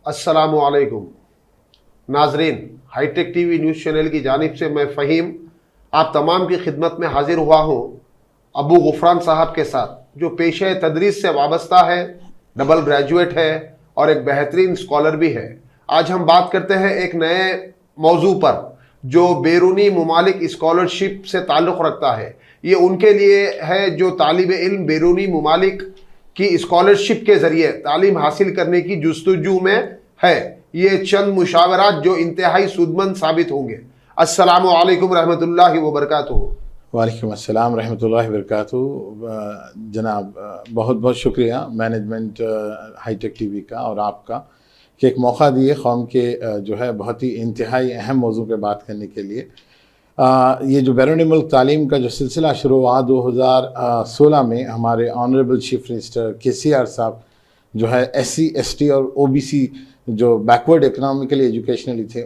अस्सलामुअलैकुम नाजरीन, hi tech TV news channel की जानिब से मैं फ़हीम आप तमाम की खिदमत में हाजिर हुआ हूँ अबू गुफरान साहब के साथ, जो पेशे तदरीस से वाबस्ता है, डबल ग्रेजुएट है और एक बेहतरीन स्कॉलर भी है। आज हम बात करते हैं एक नए मौजू पर जो बैरूनी ममालिक स्कॉलरशिप से ताल्लुक़ रखता है। ये उनके लिए है जो तालिब इल्म बैरूनी ममालिक की स्कॉलरशिप के ज़रिए तालीम हासिल करने की जुस्तजू में है। ये चंद मुशावरात जो इंतहाई सूदमंद साबित होंगे। अस्सलामु अलैकुम रहमतुल्लाहि व बरकातुहू। वालेकुम अस्सलाम रहमतुल्लाहि व बरकातुहू। जनाब, बहुत बहुत शुक्रिया मैनेजमेंट हाईटेक टीवी का और आपका कि एक मौका दिए कौम के जो है बहुत ही इंतहाई अहम मौजू पे बात करने के लिए। ये जो बैरून मुल्क तालीम का जो सिलसिला शुरू हुआ 2016 में हमारे ऑनरेबल चीफ मिनिस्टर KCR साहब जो है SC ST और OBC जो बैकवर्ड इकोनॉमिकली एजुकेशनली थे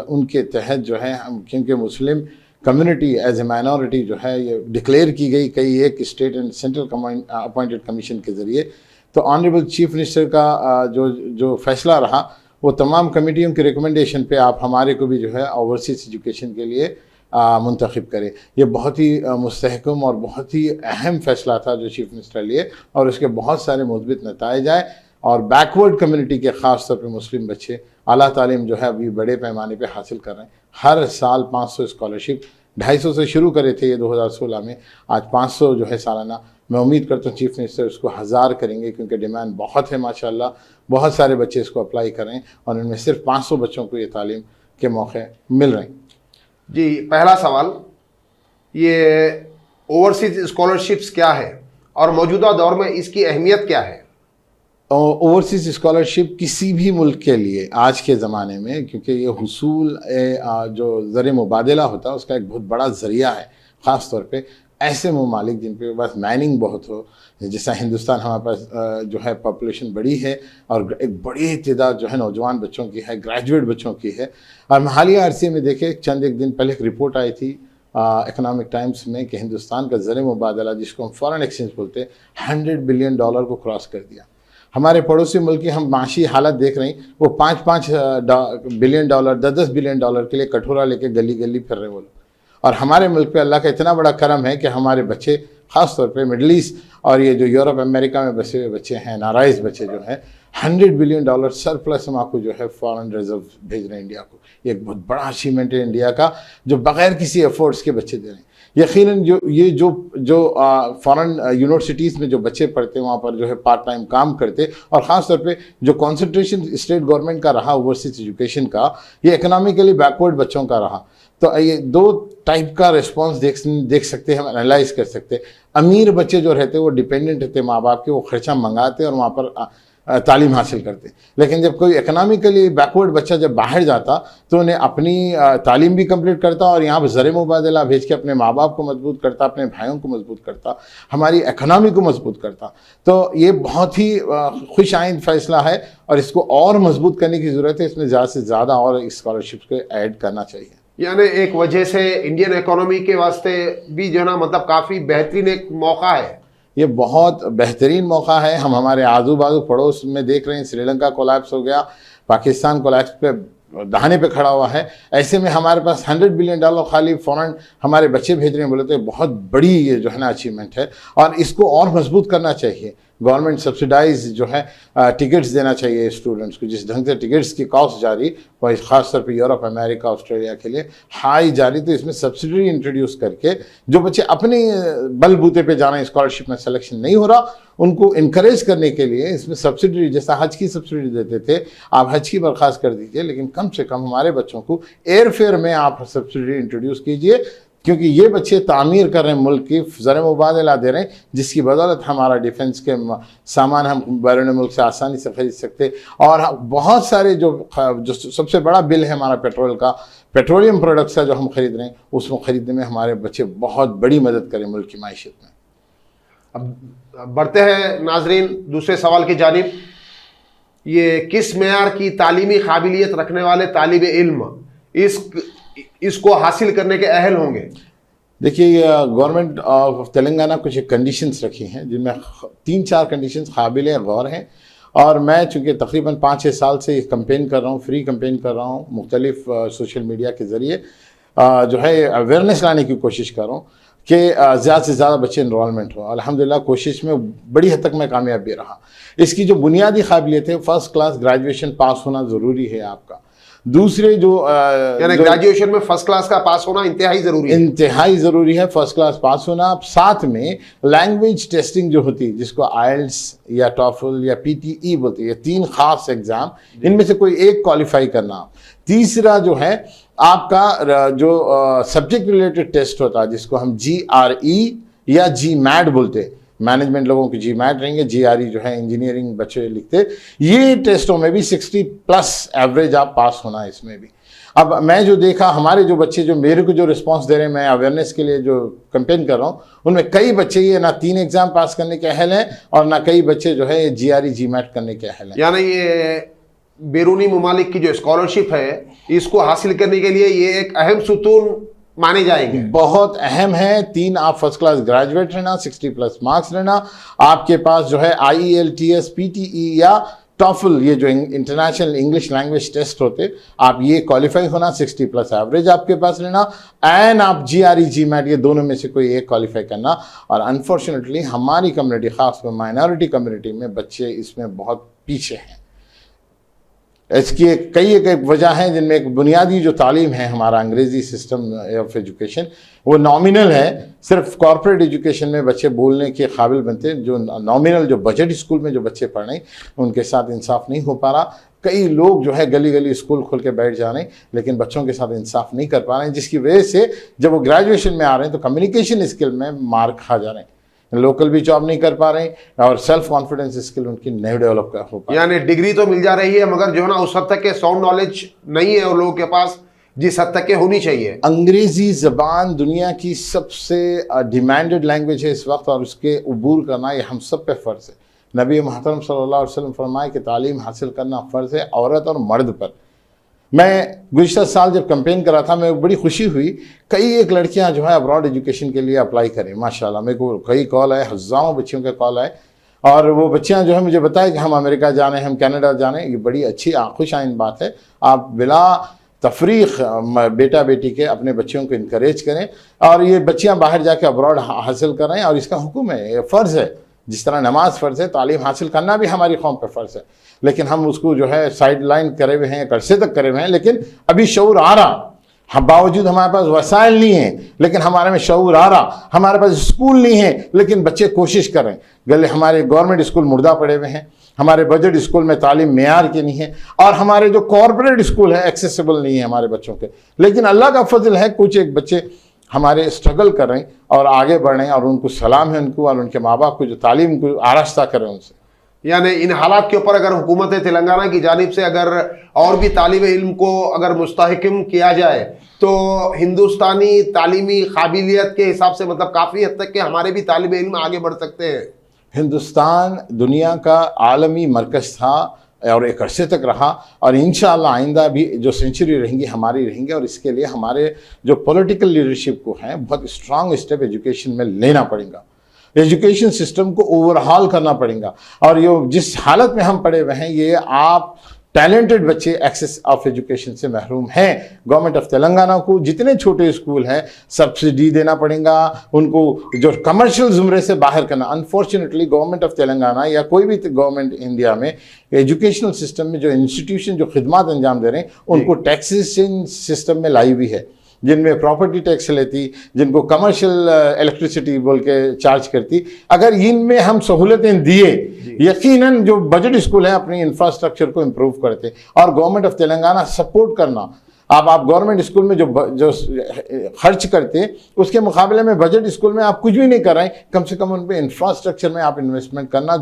उनके तहत जो है हम, क्योंकि Muslim community as a minority जो है ये डिक्लेयर की गई कई एक state and central appointed commission के ज़रिए, तो ऑनरेबल चीफ मिनिस्टर का जो फैसला रहा वो तमाम कमेटियों के रिकमेंडेशन पे आप हमारे को भी जो है ओवरसीज़ एजुकेशन के लिए मुंतखब करें। ये बहुत ही मुस्तहकम और बहुत ही अहम फैसला था जो चीफ मिनिस्टर लिए और उसके बहुत सारे मुस्बित नताइज आए और बैकवर्ड कम्युनिटी के ख़ास तौर पे मुस्लिम बच्चे आला तालीम जो है अभी बड़े पैमाने पे हासिल कर रहे हैं। हर साल 500 स्कॉलरशिप 250 से शुरू करे थे ये 2016 में, आज 500 जो है सालाना। मैं उम्मीद करता हूँ चीफ मिनिस्टर उसको 1000 करेंगे क्योंकि डिमांड बहुत है माशाल्लाह, बहुत सारे बच्चे इसको अप्लाई कर रहे हैं और इनमें सिर्फ 500 बच्चों को ये तालीम के मौके मिल रहे हैं। जी, पहला सवाल, ये ओवरसीज स्कॉलरशिप्स क्या है और मौजूदा दौर में इसकी अहमियत क्या है? ओवरसीज़ स्कॉलरशिप किसी भी मुल्क के लिए आज के ज़माने में, क्योंकि ये हुसूल जो ज़र मुबादला होता है उसका एक बहुत बड़ा ज़रिया है, ख़ास तौर पे ऐसे ममालिक जिन पे पास माइनिंग बहुत हो, जैसा हिंदुस्तान हमारे पास जो है पॉपुलेशन बड़ी है और एक बड़ी तादाद जो है नौजवान बच्चों की है, ग्रेजुएट बच्चों की है। और हालिया अरसे में देखे एक दिन पहले एक रिपोर्ट आई थी इकोनॉमिक टाइम्स में कि हिंदुस्तान का ज़र मुबादला जिसको हम फ़ॉरेन एक्सचेंज बोलते हैं $100 बिलियन को क्रॉस कर दिया। हमारे पड़ोसी मुल्क की हम माशी हालत देख रहे हैं, वो $5-5 बिलियन $10-10 बिलियन के लिए कटोरा लेके गली गली फिर रहे वो लोग। और हमारे मुल्क पे अल्लाह का इतना बड़ा करम है कि हमारे बच्चे ख़ास तौर पे मिडल ईस्ट और ये जो यूरोप अमेरिका में बसे हुए बच्चे हैं, नाराइज बच्चे जो हैं, $100 बिलियन सरप्लस हम आपको जो है फॉरेन रिजर्व भेज रहे हैं इंडिया को। ये एक बहुत बड़ा अचीवमेंट है इंडिया का जो बग़ैर किसी एफर्ट्स के बच्चे दे रहे हैं। यकीनन जो फॉरेन यूनिवर्सिटीज़ में जो बच्चे पढ़ते हैं वहाँ पर जो है पार्ट टाइम काम करते, और ख़ास तौर पे जो कंसंट्रेशन स्टेट गवर्नमेंट का रहा ओवरसीज एजुकेशन का, ये इकोनॉमिकली बैकवर्ड बच्चों का रहा। तो ये दो टाइप का रिस्पॉन्स देख सकते हैं, हम एनालाइज कर सकते हैं। अमीर बच्चे जो रहते हैं वो डिपेंडेंट रहते हैं माँ बाप के, वो खर्चा मंगाते और वहाँ पर तालीम हासिल करते। लेकिन जब कोई इकोनॉमिकली बैकवर्ड बच्चा जब बाहर जाता तो उन्हें अपनी तालीम भी कंप्लीट करता और यहाँ पर ज़र मुबादला भेज के अपने माँ बाप को मजबूत करता, अपने भाइयों को मजबूत करता, हमारी इकोनॉमी को मजबूत करता। तो ये बहुत ही खुश आइंद फैसला है और इसको और मजबूत करने की ज़रूरत है। इसमें ज़्यादा से ज़्यादा और स्कॉलरशिप को ऐड करना चाहिए। यानी एक वजह से इंडियन इकोनॉमी के वास्ते भी जो है ना, मतलब काफ़ी बेहतरीन एक मौका है। ये बहुत बेहतरीन मौका है। हम हमारे आजू बाजू पड़ोस में देख रहे हैं, श्रीलंका कोलैप्स हो गया, पाकिस्तान कोलैप्स पे दहाने पे खड़ा हुआ है। ऐसे में हमारे पास $100 बिलियन खाली फ़ौरन हमारे बच्चे भेज रहे हैं, बोले तो बहुत बड़ी ये जो है ना अचीवमेंट है और इसको और मजबूत करना चाहिए। गवर्नमेंट सब्सिडाइज जो है टिकट्स देना चाहिए स्टूडेंट्स को। जिस ढंग से टिकट्स की कॉस्ट जारी वही ख़ास तौर पे यूरोप अमेरिका ऑस्ट्रेलिया के लिए हाई जारी, तो इसमें सब्सिडी इंट्रोड्यूस करके जो बच्चे अपने बलबूते पे जा रहे हैं, स्कॉलरशिप में सिलेक्शन नहीं हो रहा, उनको इनकरेज करने के लिए इसमें सब्सिडी, जैसा हज की सब्सिडी देते थे, आप हज की बर्खास्त कर दीजिए, लेकिन कम से कम हमारे बच्चों को एयर फेयर में आप सब्सिडी इंट्रोड्यूस कीजिए, क्योंकि ये बच्चे तामीर कर रहे हैं मुल्क की, ज़र मुबादला दे रहे हैं, जिसकी बदौलत हमारा डिफेंस के सामान हम बैरून मुल्क से आसानी से खरीद सकते। और बहुत सारे जो सबसे बड़ा बिल है हमारा पेट्रोल का, पेट्रोलियम प्रोडक्ट्स है जो हम खरीद रहे हैं, उसको ख़रीदने में हमारे बच्चे बहुत बड़ी मदद करें मुल्क की माइशत में। अब बढ़ते हैं नाजरीन दूसरे सवाल की जानिब। ये किस मेयार की तालीमी काबिलियत रखने वाले तालिब इल्म इसको हासिल करने के अहल होंगे? देखिए, गवर्नमेंट ऑफ तेलंगाना कुछ कंडीशंस रखी हैं जिनमें 3-4 कंडीशंस काबिल गौर हैं और मैं चूँकि तकरीबन 5-6 साल से ये कैंपेन कर रहा हूँ, फ्री कैंपेन कर रहा हूँ, मुख्तलिफ सोशल मीडिया के ज़रिए जो है अवेयरनेस लाने की कोशिश कर रहा हूँ कि ज़्यादा से ज़्यादा बच्चे इनरोलमेंट हो। अल्हम्दुलिल्लाह कोशिश में बड़ी हद तक मैं कामयाब भी रहा। इसकी जो बुनियादी काबिलियत है, फर्स्ट क्लास ग्रेजुएशन पास होना ज़रूरी है आपका। दूसरे जो यानी ग्रेजुएशन में फर्स्ट क्लास का पास होना इंतहाई ज़रूरी है। इंतहाई ज़रूरी है फर्स्ट क्लास पास होना। साथ में लैंग्वेज टेस्टिंग जो होती है, जिसको आइल्स या टॉफल या PTE बोलते हैं, ये 3 खास एग्ज़ाम, इनमें से कोई एक क्वालिफाई करना। तीसरा जो है आपका जो सब्जेक्ट रिलेटेड टेस्ट होता है, जिसको हम GRE या GMAT बोलते हैं, मैनेजमेंट लोगों की GMAT रहेंगे, GRE जो है इंजीनियरिंग बच्चे लिखते, ये टेस्टों में भी 60+ एवरेज आप पास होना है इसमें भी। अब मैं जो देखा, हमारे जो बच्चे जो मेरे को जो रिस्पांस दे रहे हैं, मैं अवेयरनेस के लिए जो कैंपेन कर रहा हूँ, उनमें कई बच्चे ये ना 3 एग्जाम पास करने के अहल हैं और ना कई बच्चे जो है GRE GMAT करने के अहल हैं। यानी ये बैरूनी ममालिक की जो स्कॉलरशिप है, इसको हासिल करने के लिए ये एक अहम सुतून माने जाएंगे। बहुत अहम है। 3 आप फर्स्ट क्लास ग्रेजुएट रहना, 60+ मार्क्स रहना, आपके पास जो है IELTS PTE या टॉफल, ये जो इंटरनेशनल इंग्लिश लैंग्वेज टेस्ट होते, आप ये क्वालिफाई होना, 60+ एवरेज आपके पास रहना, एंड आप GRE GMAT ये दोनों में से कोई एक क्वालिफाई करना। और अनफॉर्चुनेटली हमारी कम्युनिटी, खासकर माइनॉरिटी कम्युनिटी में बच्चे इसमें बहुत पीछे हैं। इसकी कई एक वजह हैं, जिनमें एक बुनियादी जो तालीम है हमारा अंग्रेज़ी सिस्टम ऑफ एजुकेशन, वो नॉमिनल है। सिर्फ कॉर्पोरेट एजुकेशन में बच्चे बोलने के काबिल बनते हैं। जो नॉमिनल जो बजट स्कूल में जो बच्चे पढ़ रहे हैं, उनके साथ इंसाफ नहीं हो पा रहा। कई लोग जो है गली गली स्कूल खोल के बैठ जा रहे हैं, लेकिन बच्चों के साथ इंसाफ नहीं कर पा रहे हैं, जिसकी वजह से जब वो ग्रेजुएशन में आ रहे हैं तो कम्युनिकेशन स्किल में मार खा जा रहे हैं, लोकल भी जॉब नहीं कर पा रहे हैं और सेल्फ कॉन्फिडेंस स्किल उनकी नहीं डेवलप कर हो पा रही। यानी डिग्री तो मिल जा रही है, मगर जो है ना उस हद तक के साउंड नॉलेज नहीं है और लोगों के पास जिस हद तक के होनी चाहिए। अंग्रेजी ज़बान दुनिया की सबसे डिमांडेड लैंग्वेज है इस वक्त, और उसके अबूर करना ये हम सब पे फ़र्ज़ है। नबी मोहतरम सल्लल्लाहु अलैहि वसल्लम फरमाए कि तालीम हासिल करना फ़र्ज़ है औरत और मर्द पर। मैं गुज़िश्ता साल जब कैंपेन करा था, मैं बड़ी खुशी हुई, कई एक लड़कियां जो है अब्रॉड एजुकेशन के लिए अप्लाई करें। माशाल्लाह मेरे को कई कॉल आए, हज़ारों बच्चियों के कॉल आए, और वो बच्चियां जो है मुझे बताए कि हम अमेरिका जाने, हम कनाडा जाने। ये बड़ी अच्छी खुश आइन बात है। आप बिला तफरीक बेटा बेटी के अपने बच्चों को इनकरेज करें, और ये बच्चियाँ बाहर जाके अब्रॉड हासिल करें, और इसका हुक्म है, ये फ़र्ज़ है। जिस तरह नमाज फ़र्ज़ है, तालीम हासिल करना भी हमारी कौम पर फ़र्ज़ है, लेकिन हम उसको जो है साइड लाइन करे हुए हैं, एक अरसे तक करे हुए हैं। लेकिन अभी शऊर आ रहा, हम बावजूद हमारे पास वसाइल नहीं है, लेकिन हमारे में शऊर आ रहा। हमारे पास स्कूल नहीं है, लेकिन बच्चे कोशिश कर रहे हैं। गले हमारे गवर्नमेंट स्कूल मुर्दा पड़े हुए हैं, हमारे बजट स्कूल में तालीम मेयार की नहीं है, और हमारे जो कॉरपोरेट स्कूल है एक्सेसिबल नहीं है हमारे बच्चों के। लेकिन अल्लाह का फजल है, कुछ एक बच्चे हमारे स्ट्रगल कर रहे हैं और आगे बढ़ रहे हैं, और उनको सलाम है उनको और उनके माँ बाप को जो तालीम को आरास्ता करें उनसे। यानी इन हालात के ऊपर अगर हुकूमत तेलंगाना की जानिब से अगर और भी तालिब इल्म को अगर मुस्तहकम किया जाए, तो हिंदुस्तानी तालीमी काबिलियत के हिसाब से मतलब काफ़ी हद तक के हमारे भी तालिब इल्म आगे बढ़ सकते हैं। हिंदुस्तान दुनिया का आलमी मरकज़ था और एक अरसे तक रहा, और इंशाअल्लाह आइंदा भी जो सेंचुरी रहेंगी हमारी रहेंगी। और इसके लिए हमारे जो पॉलिटिकल लीडरशिप को है बहुत स्ट्रांग स्टेप एजुकेशन में लेना पड़ेगा। एजुकेशन सिस्टम को ओवरहाल करना पड़ेगा, और ये जिस हालत में हम पड़े हुए हैं, ये आप टैलेंटेड बच्चे एक्सेस ऑफ एजुकेशन से महरूम हैं। गवर्नमेंट ऑफ तेलंगाना को जितने छोटे स्कूल हैं सब्सिडी देना पड़ेगा, उनको जो कमर्शियल ज़ुमरे से बाहर करना। अनफॉर्चुनेटली गवर्नमेंट ऑफ तेलंगाना या कोई भी गवर्नमेंट इंडिया में एजुकेशनल सिस्टम में जो इंस्टीट्यूशन जो खिदमत अंजाम दे रहे हैं, उनको टैक्सेशन सिस्टम में लाई हुई है, जिनमें प्रॉपर्टी टैक्स लेती, जिनको कमर्शियल इलेक्ट्रिसिटी बोल के चार्ज करती। अगर इनमें हम सहूलतें दिए, यकीनन जो बजट स्कूल है अपनी इंफ्रास्ट्रक्चर को इम्प्रूव करते, और गवर्नमेंट ऑफ तेलंगाना सपोर्ट करना। आप गवर्नमेंट स्कूल में जो खर्च करते, उसके मुकाबले में बजट स्कूल में आप कुछ भी नहीं कर रहे हैं, कम से कम उन पर इंफ्रास्ट्रक्चर में आप इन्वेस्टमेंट करना।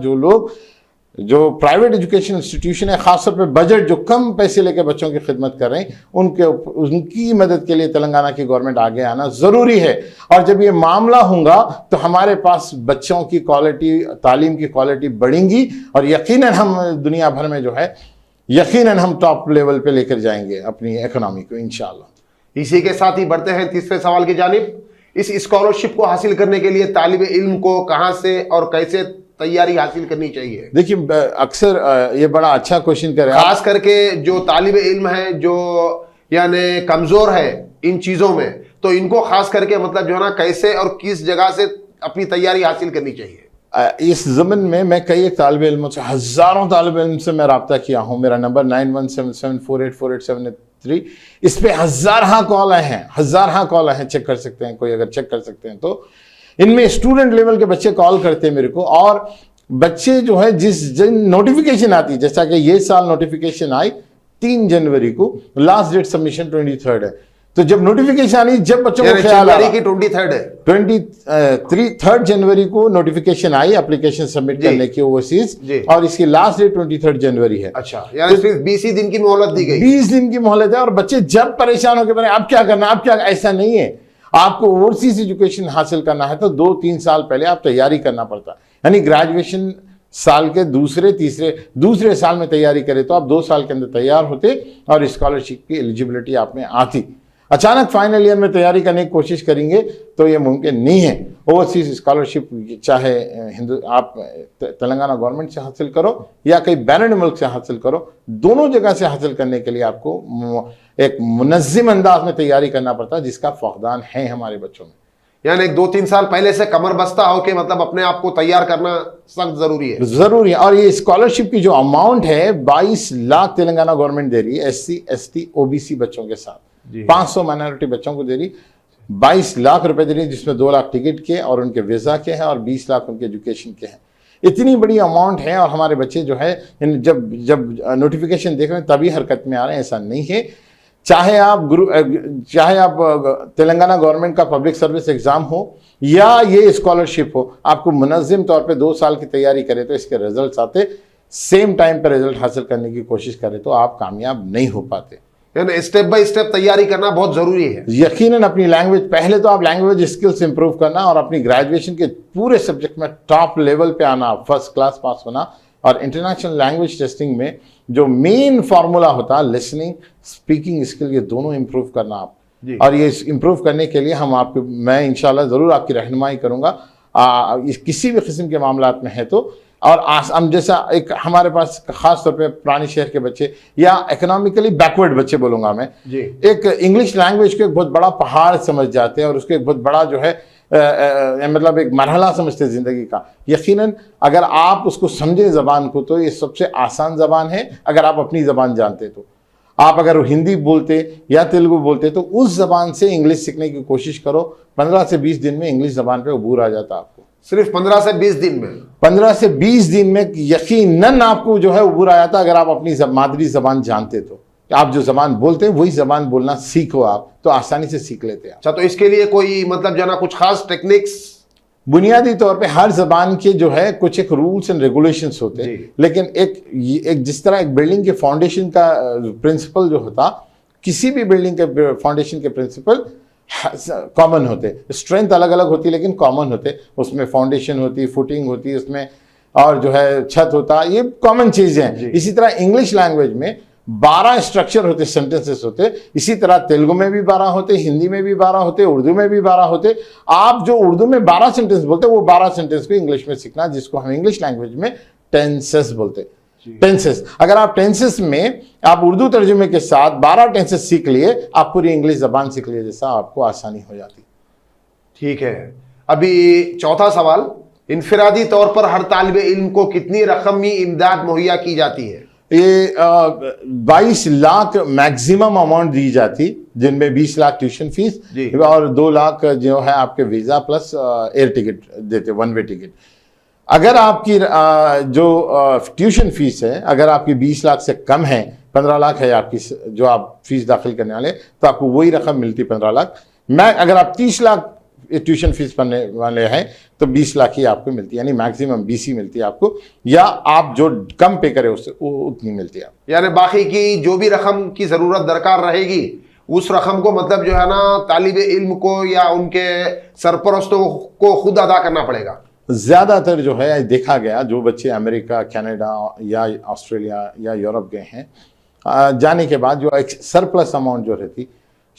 जो प्राइवेट एजुकेशन इंस्टीट्यूशन है, ख़ासतौर पे बजट जो कम पैसे लेकर बच्चों की खिदमत कर रहे हैं, उनकी मदद के लिए तेलंगाना की गवर्नमेंट आगे आना ज़रूरी है। और जब ये मामला होगा तो हमारे पास बच्चों की क्वालिटी, तालीम की क्वालिटी बढ़ेंगी, और यकीनन हम दुनिया भर में जो है यकीनन हम टॉप लेवल पे लेकर जाएंगे अपनी इकोनॉमी को इंशाल्लाह। इसी के साथ ही बढ़ते हैं तीसरे सवाल की जानिब। इस स्कॉलरशिप को हासिल करने के लिए तालिब इल्म को कहाँ से और कैसे तैयारी हासिल करनी चाहिए? देखिए अक्सर ये बड़ा अच्छा क्वेश्चन कर रहे हैं आप। खास करके जो तालिब इल्म है जो यानी कमजोर है इन चीजों में, तो इनको खास करके मतलब जो है ना कैसे और किस जगह से अपनी तैयारी हासिल करनी चाहिए? इस ज़मन में मैं कई एक तालिब इल्मों से, हज़ारों तालिब इल्म से मैं रब्ता किया हूँ। मेरा नंबर 9177484873, इस पे हज़ार कॉल आए हैं, हज़ार कॉल आए हैं। चेक कर सकते हैं, कोई अगर चेक कर सकते हैं तो इनमें स्टूडेंट लेवल के बच्चे कॉल करते हैं मेरे को। और बच्चे जो है जिन नोटिफिकेशन आती है, जैसा कि ये साल नोटिफिकेशन आई 3 जनवरी को, लास्ट डेट सबमिशन 23 है। तो जब नोटिफिकेशन आई, जब बच्चों को ख्याल आ रहा की 23 है, 3 जनवरी को नोटिफिकेशन आई एप्लीकेशन सबमिट करने की ओवरसीज, और इसकी लास्ट डेट 23 जनवरी है। अच्छा, यानी सिर्फ 20 ही दिन की मोहलत दी गई। 20 दिन की मोहलत है। और बच्चे जब परेशान होकर बने अब क्या करना, अब क्या, ऐसा नहीं है। आपको ओवरसीज एजुकेशन हासिल करना है तो 2-3 साल पहले आप तैयारी करना पड़ता है। यानी ग्रेजुएशन साल के दूसरे साल में तैयारी करें तो आप 2 साल के अंदर तैयार होते और स्कॉलरशिप की एलिजिबिलिटी आप में आती। अचानक फाइनल ईयर में तैयारी करने की कोशिश करेंगे तो ये मुमकिन नहीं है। ओवरसीज स्कॉलरशिप चाहे आप तेलंगाना गवर्नमेंट से हासिल करो या कई बैरन मुल्क से हासिल करो, दोनों जगह से हासिल करने के लिए आपको एक मुनज़्ज़म अंदाज में तैयारी करना पड़ता है, जिसका फक़दान है हमारे बच्चों में। यानी 2-3 साल पहले से कमर बस्ता होके मतलब अपने आप को तैयार करना सख्त जरूरी है। जरूरी है। और ये स्कॉलरशिप की जो अमाउंट है 22 लाख तेलंगाना गवर्नमेंट दे रही है SC ST OBC बच्चों के साथ, 500 माइनॉरिटी बच्चों को दे रही, 22 लाख रुपए दे रही, जिसमें 2 लाख टिकट के और उनके वीजा के हैं और 20 लाख उनके एजुकेशन के हैं। इतनी बड़ी अमाउंट है और हमारे बच्चे जो है जब नोटिफिकेशन देख रहे हैं तभी हरकत में आ रहे हैं, ऐसा नहीं है। चाहे आप तेलंगाना गवर्नमेंट का पब्लिक सर्विस एग्जाम हो या ये स्कॉलरशिप हो, आपको मुनज़्ज़म तौर पे 2 साल की तैयारी करें तो इसके रिजल्ट्स आते, सेम टाइम पे रिजल्ट हासिल करने की कोशिश करें तो आप कामयाब नहीं हो पाते। यानी स्टेप बाय स्टेप तैयारी करना बहुत जरूरी है। यकीनन अपनी लैंग्वेज, पहले तो आप लैंग्वेज स्किल्स इंप्रूव करना और अपनी ग्रेजुएशन के पूरे सब्जेक्ट में टॉप लेवल पे आना, फर्स्ट क्लास पास होना। और इंटरनेशनल लैंग्वेज टेस्टिंग में जो मेन फार्मूला होता है लिसनिंग स्पीकिंग स्किल, ये दोनों इंप्रूव करना आप। और ये इंप्रूव करने के लिए मैं इंशाल्लाह ज़रूर आपकी रहनुमाई करूँगा किसी भी किस्म के मामलात में है तो। और हम जैसा एक हमारे पास ख़ास तौर पे पुराने शहर के बच्चे या इकोनॉमिकली बैकवर्ड बच्चे बोलूँगा मैं, एक इंग्लिश लैंग्वेज को एक बहुत बड़ा पहाड़ समझ जाते हैं और उसको एक बहुत बड़ा जो है मतलब एक मरहला समझते ज़िंदगी का। यकीनन अगर आप उसको समझें ज़बान को तो ये सबसे आसान ज़बान है। अगर आप अपनी ज़बान जानते तो आप अगर हिंदी बोलते या तेलुगु बोलते तो उस ज़बान से इंग्लिश सीखने की कोशिश करो। 15 से 20 दिन में इंग्लिश ज़बान पे अबूर आ जाता आपको। सिर्फ 15 से 20 दिन में? 15 से 20 दिन में यकीनन आपको जो है अबूर आ जाता, अगर आप अपनी मादरी ज़बान जानते तो। आप जो ज़बान बोलते हैं वही ज़बान बोलना सीखो, आप तो आसानी से सीख लेते हैं। अच्छा, तो इसके लिए कोई मतलब जो ना कुछ खास टेक्निक्स? बुनियादी तौर पे हर ज़बान के जो है कुछ एक रूल्स एंड रेगुलेशंस होते हैं, लेकिन एक जिस तरह एक बिल्डिंग के फाउंडेशन का प्रिंसिपल जो होता, किसी भी बिल्डिंग के फाउंडेशन के प्रिंसिपल कॉमन होते, स्ट्रेंथ अलग अलग होती लेकिन कॉमन होते। उसमें फाउंडेशन होती, फुटिंग होती, उसमें और जो है छत होता, ये कॉमन चीज़ें हैं। इसी तरह इंग्लिश लैंग्वेज में 12 स्ट्रक्चर होते, सेंटेंसेस होते। इसी तरह तेलुगु में भी 12 होते, हिंदी में भी 12 होते, उर्दू में भी 12 होते। आप जो उर्दू में 12 सेंटेंस बोलते वो 12 सेंटेंस को इंग्लिश में सीखना, जिसको हम इंग्लिश लैंग्वेज में टेंसेस बोलते। टेंसेस, अगर आप टेंसेस में आप उर्दू तर्जुमे के साथ 12 टेंसेस सीख लिए, आप पूरी इंग्लिश जबान सीख लिए, जैसा आपको आसानी हो जाती। ठीक है। अभी चौथा सवाल, इनफिरादी तौर पर हर तालिबे इल्म को कितनी रकमी इमदाद मुहैया की जाती है? ये 22 लाख मैक्सिमम अमाउंट दी जाती, जिनमें 20 लाख ट्यूशन फीस और 2 लाख जो है आपके वीज़ा प्लस एयर टिकट देते, 1 वे टिकट। अगर आपकी जो ट्यूशन फीस है, अगर आपकी 20 लाख से कम है, 15 लाख है आपकी जो आप फीस दाखिल करने वाले, तो आपको वही रकम मिलती 15 लाख। अगर आप 30 लाख ट्यूशन फीस भरने वाले हैं तो 20 लाख ही आपको मिलती है, यानी मैक्सिमम 20 ही मिलती है आपको, या आप जो कम पे करें उससे उतनी मिलती है। यानी बाकी की जो भी रकम की ज़रूरत दरकार रहेगी उस रकम को मतलब जो है ना तालिबे इल्म को या उनके सरपरस्तों को खुद अदा करना पड़ेगा। ज़्यादातर जो है देखा गया, जो बच्चे अमेरिका, कनाडा या ऑस्ट्रेलिया या यूरोप गए हैं, जाने के बाद जो एक सरप्लस अमाउंट जो रहती,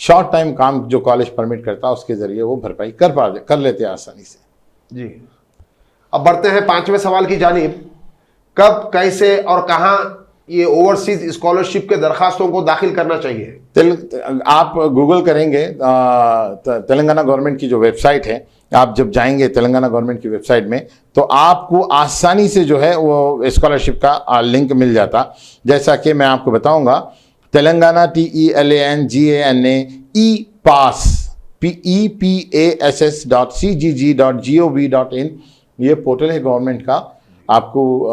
शॉर्ट टाइम काम जो कॉलेज परमिट करता है उसके ज़रिए वो भरपाई कर लेते हैं आसानी से। जी। अब बढ़ते हैं पांचवें सवाल की जानिब। कब, कैसे और कहां ये ओवरसीज स्कॉलरशिप के दरखास्तों को दाखिल करना चाहिए? आप गूगल करेंगे तेलंगाना गवर्नमेंट की जो वेबसाइट है, आप जब जाएंगे तेलंगाना गवर्नमेंट की वेबसाइट में तो आपको आसानी से जो है वो स्कॉलरशिप का लिंक मिल जाता। जैसा कि मैं आपको बताऊंगा, तेलंगाना TELANGANA EPASS PEPASS.CGG.gov.in ये पोर्टल है गवर्नमेंट का। आपको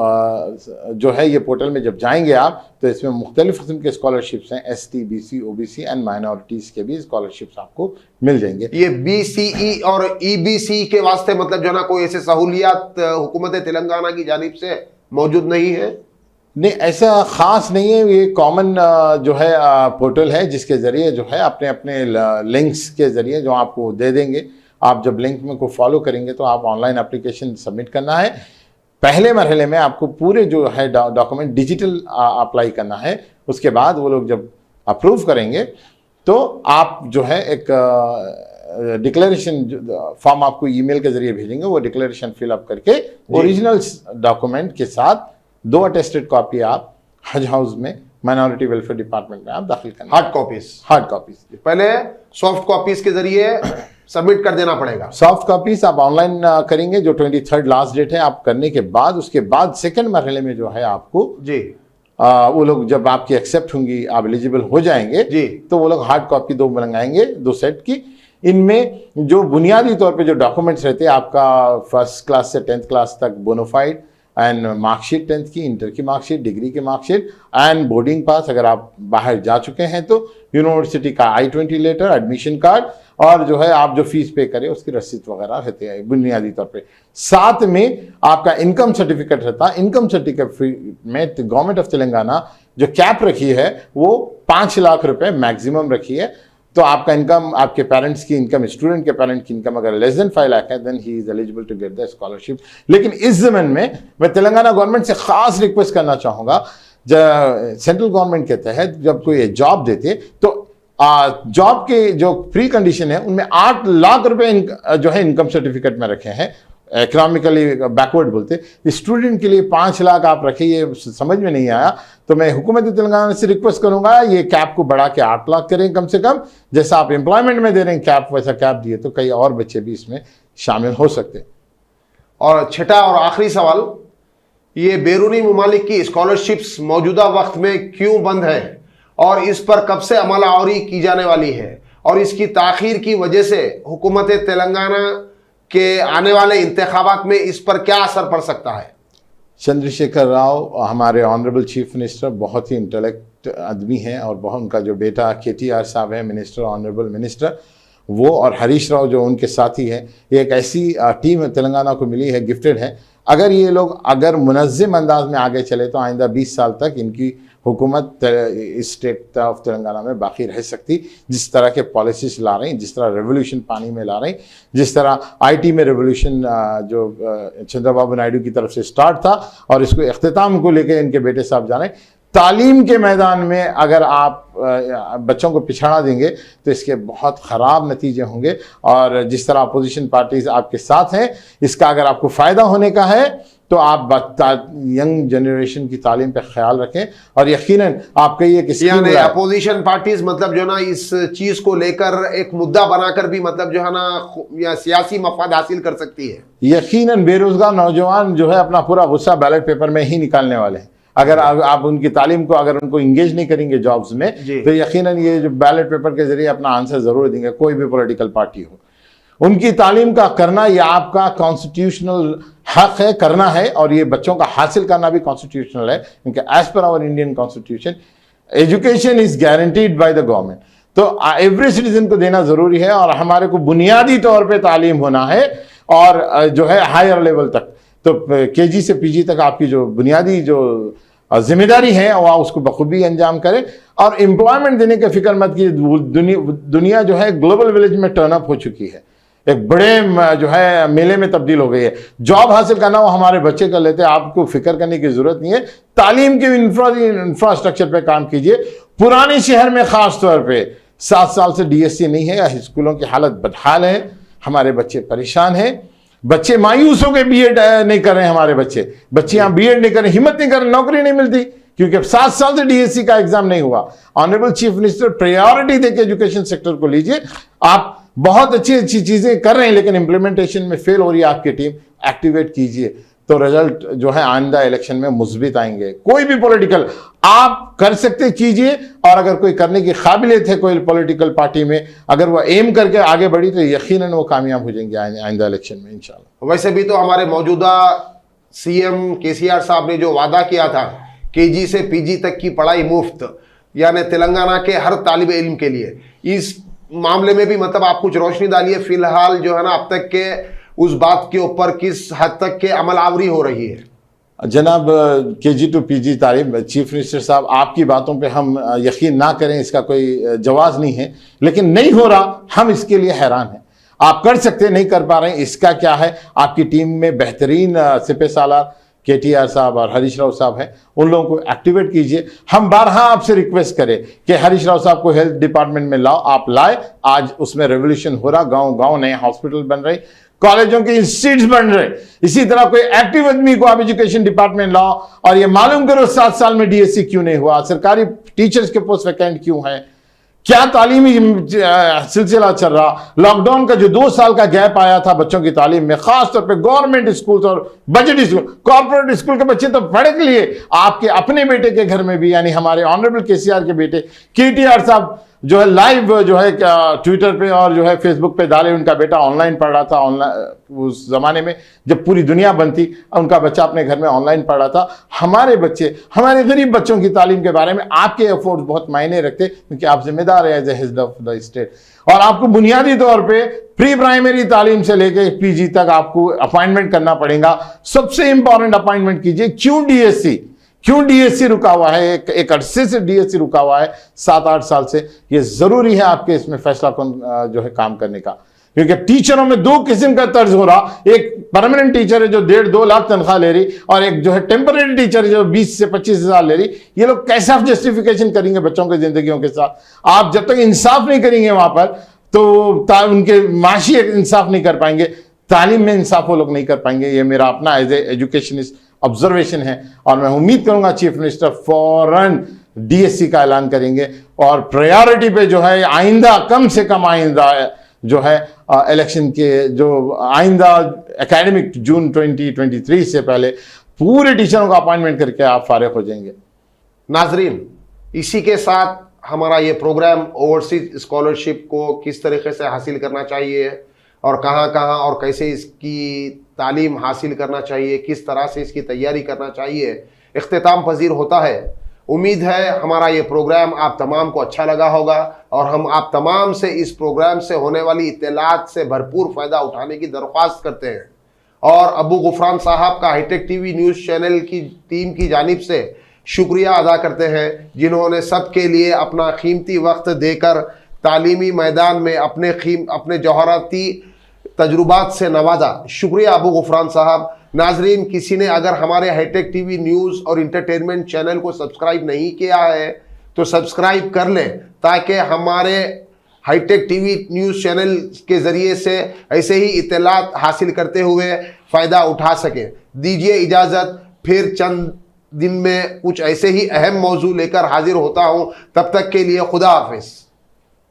जो है ये पोर्टल में जब जाएंगे आप तो इसमें मुख्तलिफ किस्म के स्कॉलरशिप्स हैं, ST, BC, OBC and minorities के भी स्कॉलरशिप्स आपको मिल जाएंगे। ये BCE और EBC के वास्ते मतलब जो ना कोई ऐसे सहूलियात हुकूमत तेलंगाना की जानिब से मौजूद नहीं है? नहीं, ऐसा खास नहीं है। ये कॉमन जो है पोर्टल है जिसके ज़रिए जो है अपने अपने लिंक्स के ज़रिए जो आपको दे देंगे, आप जब लिंक में को फॉलो करेंगे तो आप ऑनलाइन एप्लीकेशन सबमिट करना है। पहले मरहले में आपको पूरे जो है डॉक्यूमेंट डिजिटल अप्लाई करना है। उसके बाद वो लोग जब अप्रूव करेंगे तो आप जो है एक डिक्लेरेशन फॉर्म आपको ईमेल के ज़रिए भेजेंगे। वो डिक्लेरेशन फिलअप करके ओरिजिनल डॉक्यूमेंट के साथ 2 अटेस्टेड कॉपी आप हज हाउस में माइनॉरिटी वेलफेयर डिपार्टमेंट में आप दाखिल करना। हार्ड कॉपीज पहले सॉफ्ट कॉपीज के जरिए सबमिट कर देना पड़ेगा। सॉफ्ट कॉपीज आप ऑनलाइन करेंगे, जो 23 लास्ट डेट है। आप करने के बाद उसके बाद सेकंड मरहले में जो है आपको जी वो लोग जब आपकी एक्सेप्ट होंगी, आप एलिजिबल हो जाएंगे जी, तो वो लोग हार्ड कॉपी 2 मंगाएंगे, 2 सेट की। इनमें जो बुनियादी तौर पे जो डॉक्यूमेंट्स रहते हैं, आपका फर्स्ट क्लास से 10th क्लास तक बोनाफाइड एंड मार्कशीट, 10th की, इंटर की मार्कशीट, डिग्री की मार्कशीट एंड बोर्डिंग पास अगर आप बाहर जा चुके हैं तो, यूनिवर्सिटी का I-20 लेटर, एडमिशन कार्ड और जो है आप जो फीस पे करें उसकी रसीद वगैरह रहते हैं बुनियादी तौर पे। साथ में आपका इनकम सर्टिफिकेट रहता है। इनकम सर्टिफिकेट में गवर्नमेंट ऑफ तेलंगाना जो कैप रखी है वो 5 लाख रुपए मैक्सिमम रखी है। तो आपका इनकम, आपके पेरेंट्स की इनकम, स्टूडेंट के पेरेंट की इनकम अगर लेस देन 5 लाख है then he is eligible to get the scholarship. लेकिन इस जमन में मैं तेलंगाना गवर्नमेंट से खास रिक्वेस्ट करना चाहूँगा, सेंट्रल गवर्नमेंट के तहत जब कोई जॉब देते तो जॉब के जो प्री कंडीशन है उनमें 8 लाख रुपए जो है इनकम सर्टिफिकेट में रखे हैं। इकोनॉमिकली बैकवर्ड बोलते, स्टूडेंट के लिए 5 लाख आप रखे, ये समझ में नहीं आया। तो मैं हुकूमत तेलंगाना से रिक्वेस्ट करूंगा ये कैप को बढ़ा के 8 लाख करें कम से कम। जैसा आप एम्प्लॉयमेंट में दे रहे हैं कैप, वैसा कैप दिए तो कई और बच्चे भी इसमें शामिल हो सकते। और छठा और आखिरी सवाल, ये बैरूनी ममालिक की स्कॉलरशिप्स मौजूदा वक्त में क्यों बंद है और इस पर कब से अमल आवरी की जाने वाली है, और इसकी ताखीर की वजह से हुकूमत तेलंगाना के आने वाले इंतखाबात में इस पर क्या असर पड़ सकता है? चंद्रशेखर राव हमारे ऑनरेबल चीफ मिनिस्टर बहुत ही इंटेलेक्ट आदमी हैं और बहुत, उनका जो बेटा KTR साहब है मिनिस्टर, ऑनरेबल मिनिस्टर, वो और हरीश राव जो उनके साथी हैं, ये एक ऐसी टीम तेलंगाना को मिली है, गिफ्टेड है। अगर ये लोग अगर मुनज़्ज़म अंदाज में आगे चले तो आइंदा 20 साल तक इनकी हुकूमत इस स्टेट ऑफ तेलंगाना में बाकी रह सकती। जिस तरह के पॉलिसीज ला रही, जिस तरह रेवोल्यूशन पानी में ला रही, जिस तरह IT में रेवोल्यूशन जो चंद्रबाबू नायडू की तरफ से स्टार्ट था और इसको इख्तिताम को लेकर इनके बेटे साहब जाने। तालीम के मैदान में अगर आप बच्चों को पिछड़ा देंगे तो इसके बहुत ख़राब नतीजे होंगे। और जिस तरह अपोजिशन पार्टीज आपके साथ हैं, इसका अगर आपको फ़ायदा होने का है तो आप यंग जनरेशन की तालीम पे ख्याल रखें। और यकीनन आपका ये किसी अपोजिशन पार्टीज मतलब जो ना इस चीज को लेकर एक मुद्दा बनाकर भी मतलब जो है ना या सियासी मफाद हासिल कर सकती है। यकीनन बेरोजगार नौजवान जो है अपना पूरा गुस्सा बैलेट पेपर में ही निकालने वाले हैं। अगर आप उनकी तालीम को, अगर उनको इंगेज नहीं करेंगे जॉब्स में, तो यकीनन ये जो बैलेट पेपर के जरिए अपना आंसर जरूर देंगे, कोई भी पॉलिटिकल पार्टी हो। उनकी तालीम का करना यह आपका कॉन्स्टिट्यूशनल हक है, करना है, और ये बच्चों का हासिल करना भी कॉन्स्टिट्यूशनल है, क्योंकि as per our Indian constitution education is guaranteed by the government. तो एवरी सिटीजन को देना जरूरी है और हमारे को बुनियादी तौर पे तालीम होना है और जो है हायर लेवल तक, तो KG से PG तक आपकी जो बुनियादी जो जिम्मेदारी है वह उसको बखूबी अंजाम करे। और एम्प्लॉयमेंट देने की फिक्र मत कीजिए। दुनिया जो है ग्लोबल विलेज में टर्न अप हो चुकी है, एक बड़े जो है मेले में तब्दील हो गई है। जॉब हासिल करना वो हमारे बच्चे कर लेते हैं, आपको फिक्र करने की जरूरत नहीं है। तालीम के इंफ्रास्ट्रक्चर पे काम कीजिए। पुराने शहर में खास तौर पे 7 साल से DSC नहीं है, स्कूलों की हालत बदहाल है, हमारे बच्चे परेशान हैं। बच्चे मायूस हो गए, बीएड नहीं कर रहे हैं हमारे बच्चियां बीएड नहीं कर रहे, हिम्मत नहीं कर रहे, नौकरी नहीं मिलती क्योंकि अब 7 साल से डीएससी का एग्जाम नहीं हुआ। ऑनरेबल चीफ मिनिस्टर, प्रायोरिटी देके एजुकेशन सेक्टर को लीजिए। आप बहुत अच्छी अच्छी चीजें कर रहे हैं लेकिन इंप्लीमेंटेशन में फेल हो रही है आपकी टीम, एक्टिवेट कीजिए तो रिजल्ट जो है आइंदा इलेक्शन में मुस्बित आएंगे। कोई भी पॉलिटिकल आप कर सकते कीजिए, और अगर कोई करने की काबिलियत है कोई पॉलिटिकल पार्टी में, अगर वो एम करके आगे बढ़ी तो यकीनन वो कामयाब हो जाएंगे आइंदा इलेक्शन में इंशाल्लाह। वैसे भी तो हमारे मौजूदा सीएम केसीआर साहब ने जो वादा किया था केजी से पीजी तक की पढ़ाई मुफ्त, यानी तेलंगाना के हर तालिब इल्म के लिए, इस मामले में भी मतलब आप कुछ रोशनी डालिए फिलहाल जो है ना अब तक के उस बात के ऊपर किस हद तक के अमल आवरी हो रही है। जनाब केजी टू पीजी तालीम, चीफ मिनिस्टर साहब आपकी बातों पे हम यकीन ना करें इसका कोई जवाब नहीं है, लेकिन नहीं हो रहा हम इसके लिए हैरान हैं। आप कर सकते नहीं कर पा रहे हैं, इसका क्या है? आपकी टीम में बेहतरीन सिपह सालार केटीआर साहब और हरीश राव साहब हैं, उन लोगों को एक्टिवेट कीजिए। हम बारहा आपसे रिक्वेस्ट करें कि हरीश राव साहब को हेल्थ डिपार्टमेंट में लाओ, आप लाए, आज उसमें रेवोल्यूशन हो रहा, गांव गांव नए हॉस्पिटल बन रहे, कॉलेजों के इंस्टीट्यूट बन रहे। इसी तरह कोई एक्टिव आदमी को आप एजुकेशन डिपार्टमेंट लाओ और ये मालूम करो 7 साल में डीएससी क्यों नहीं हुआ, सरकारी टीचर्स के पोस्ट वैकेंट क्यों है, क्या तालीमी सिलसिला चल रहा। लॉकडाउन का जो 2 साल का गैप आया था बच्चों की तालीम में, खासतौर पे गवर्नमेंट स्कूल और बजट स्कूल, कॉर्पोरेट स्कूल के बच्चे तो पढ़े के लिए आपके अपने बेटे के घर में भी, यानी हमारे ऑनरेबल केसीआर के बेटे केटीआर साहब जो है लाइव जो है ट्विटर पे और जो है फेसबुक पे डाले, उनका बेटा ऑनलाइन पढ़ रहा था। ऑनलाइन उस जमाने में जब पूरी दुनिया बंद थी, उनका बच्चा अपने घर में ऑनलाइन पढ़ रहा था। हमारे बच्चे, हमारे गरीब बच्चों की तालीम के बारे में आपके एफर्ट्स बहुत मायने रखते, क्योंकि आप जिम्मेदार है as a head of the state, और आपको बुनियादी तौर पे प्री प्राइमरी तालीम से लेकर पीजी तक आपको अपॉइंटमेंट करना पड़ेगा। सबसे इंपॉर्टेंट अपॉइंटमेंट कीजिए। क्यों डीएससी रुका हुआ है? एक अरसे से डीएससी रुका हुआ है, 7-8 साल से। ये जरूरी है आपके इसमें फैसला जो है काम करने का, क्योंकि टीचरों में 2 किस्म का तर्ज हो रहा। एक परमानेंट टीचर है जो 1.5-2 लाख तनख्वाह ले रही, और एक जो है टेम्पररी टीचर है जो 20 से 25 हजार ले रही। ये लोग कैसा जस्टिफिकेशन करेंगे बच्चों की जिंदगियों के साथ? आप जब तक इंसाफ नहीं करेंगे वहां पर, तो उनके माशी इंसाफ नहीं कर पाएंगे, तालीम में इंसाफ वो लोग नहीं कर पाएंगे। ये मेरा अपना एज ए एजुकेशनिस्ट ऑब्जर्वेशन है, और मैं उम्मीद करूंगा चीफ मिनिस्टर फौरन डीएससी का ऐलान करेंगे, और प्रायोरिटी पे जो है आइंदा, कम से कम आइंदा जो है इलेक्शन के जो आइंदा एकेडमिक जून 2023 से पहले पूरे टीचरों का अपॉइंटमेंट करके आप फारिग हो जाएंगे। नाजरीन, इसी के साथ हमारा ये प्रोग्राम ओवरसीज स्कॉलरशिप को किस तरीके से हासिल करना चाहिए और कहाँ और कैसे इसकी तालीम हासिल करना चाहिए, किस तरह से इसकी तैयारी करना चाहिए, इख्तिताम पजीर होता है। उम्मीद है हमारा ये प्रोग्राम आप तमाम को अच्छा लगा होगा, और हम आप तमाम से इस प्रोग्राम से होने वाली इत्तलात से भरपूर फ़ायदा उठाने की दरख्वास्त करते हैं, और अबू गुफरान साहब का हाईटेक टीवी न्यूज़ चैनल की टीम की जानिब से शुक्रिया अदा करते हैं, जिन्होंने सबके लिए अपना कीमती वक्त देकर तालीमी मैदान में अपने जौहराती तजुर्बात से नवाजा। शुक्रिया अबू गुफरान साहब। नाजरीन, किसी ने अगर हमारे हाईटेक टीवी न्यूज़ और इंटरटेनमेंट चैनल को सब्सक्राइब नहीं किया है तो सब्सक्राइब कर लें, ताकि हमारे हाईटेक टीवी न्यूज़ चैनल के ज़रिए से ऐसे ही इत्तलात हासिल करते हुए फ़ायदा उठा सकें। दीजिए इजाज़त, फिर चंद दिन में कुछ ऐसे ही अहम मौजू लेकर हाजिर होता हूँ। तब तक के लिए खुदा हाफिज़।